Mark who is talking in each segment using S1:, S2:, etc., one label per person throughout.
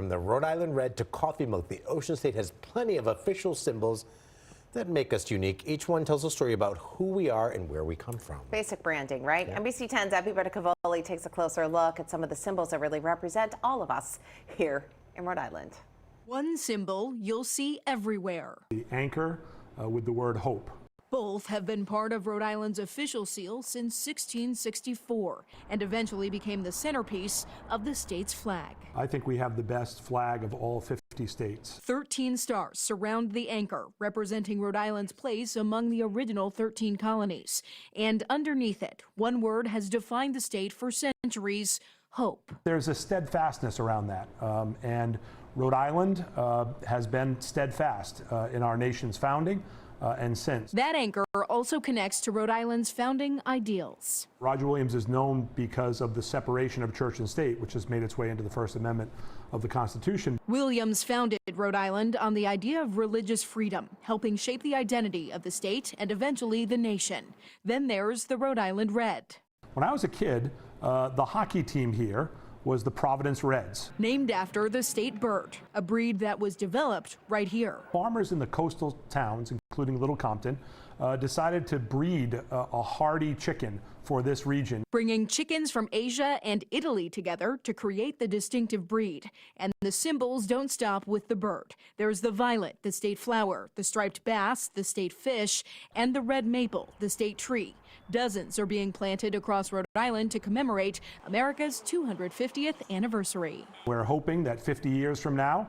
S1: From the Rhode Island red to coffee milk, the Ocean State has plenty of official symbols that make us unique. Each one tells a story about who we are and where we come from.
S2: Basic branding, right?
S1: Yeah.
S2: NBC 10's Abby Cavoli takes a closer look at some of the symbols that really represent all of us here in Rhode Island.
S3: One symbol you'll see everywhere.
S4: The anchor with the word hope.
S3: Both have been part of Rhode Island's official seal since 1664 and eventually became the centerpiece of the state's flag.
S4: I think we have the best flag of all 50 states.
S3: 13 stars surround the anchor, representing Rhode Island's place among the original 13 colonies. And underneath it, one word has defined the state for centuries: hope.
S4: There's a steadfastness around that, and Rhode Island has been steadfast in our nation's founding. And since.
S3: That anchor also connects to Rhode Island's founding ideals.
S4: Roger Williams is known because of the separation of church and state, which has made its way into the First Amendment of the Constitution.
S3: Williams founded Rhode Island on the idea of religious freedom, helping shape the identity of the state and eventually the nation. Then there's the Rhode Island Red.
S4: When I was a kid, the hockey team here was the Providence Reds.
S3: Named after the state bird, a breed that was developed right here.
S4: Farmers in the coastal towns, including Little Compton, decided to breed a hardy chicken for this region.
S3: Bringing chickens from Asia and Italy together to create the distinctive breed. And the symbols don't stop with the bird. There's the violet, the state flower, the striped bass, the state fish, and the red maple, the state tree. Dozens are being planted across Rhode Island to commemorate America's 250th anniversary.
S4: We're hoping that 50 years from now,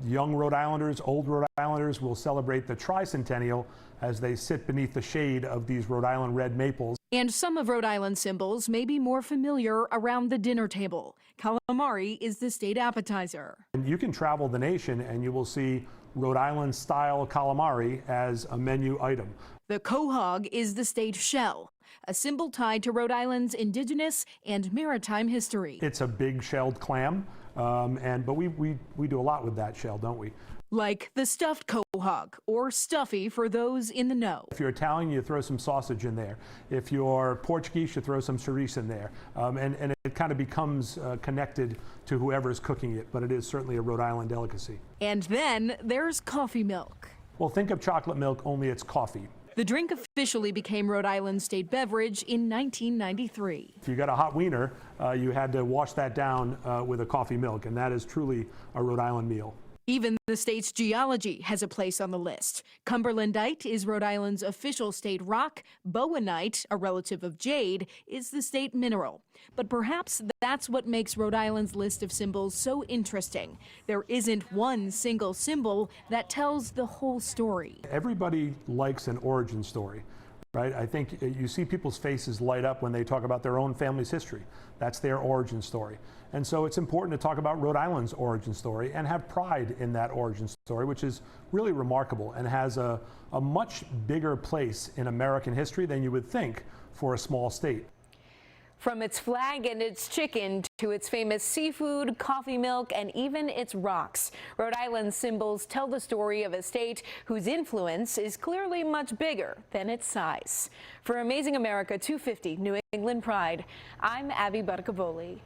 S4: young Rhode Islanders, old Rhode Islanders will celebrate the tricentennial as they sit beneath the shade of these Rhode Island red maples.
S3: And some of Rhode Island's symbols may be more familiar around the dinner table. Calamari is the state appetizer.
S4: And you can travel the nation and you will see Rhode Island style calamari as a menu item.
S3: The quahog is the state shell, a symbol tied to Rhode Island's indigenous and maritime history.
S4: It's a big shelled clam, but we do a lot with that shell, don't we?
S3: Like the stuffed quahog, or stuffy for those in the know.
S4: If you're Italian, you throw some sausage in there. If you're Portuguese, you throw some chorizo in there. And it kind of becomes connected to whoever's cooking it, but it is certainly a Rhode Island delicacy.
S3: And then there's coffee milk.
S4: Well, think of chocolate milk, only it's coffee.
S3: The drink officially became Rhode Island's state beverage in 1993.
S4: If you got a hot wiener, you had to wash that down with a coffee milk, and that is truly a Rhode Island meal.
S3: Even the state's geology has a place on the list. Cumberlandite is Rhode Island's official state rock. Bowenite, a relative of jade, is the state mineral. But perhaps that's what makes Rhode Island's list of symbols so interesting. There isn't one single symbol that tells the whole story.
S4: Everybody likes an origin story, right? I think you see people's faces light up when they talk about their own family's history. That's their origin story. And so it's important to talk about Rhode Island's origin story and have pride in that origin story, which is really remarkable and has a much bigger place in American history than you would think for a small state.
S2: From its flag and its chicken to its famous seafood, coffee milk, and even its rocks, Rhode Island's symbols tell the story of a state whose influence is clearly much bigger than its size. For Amazing America 250 New England Pride, I'm Abby Cavoli.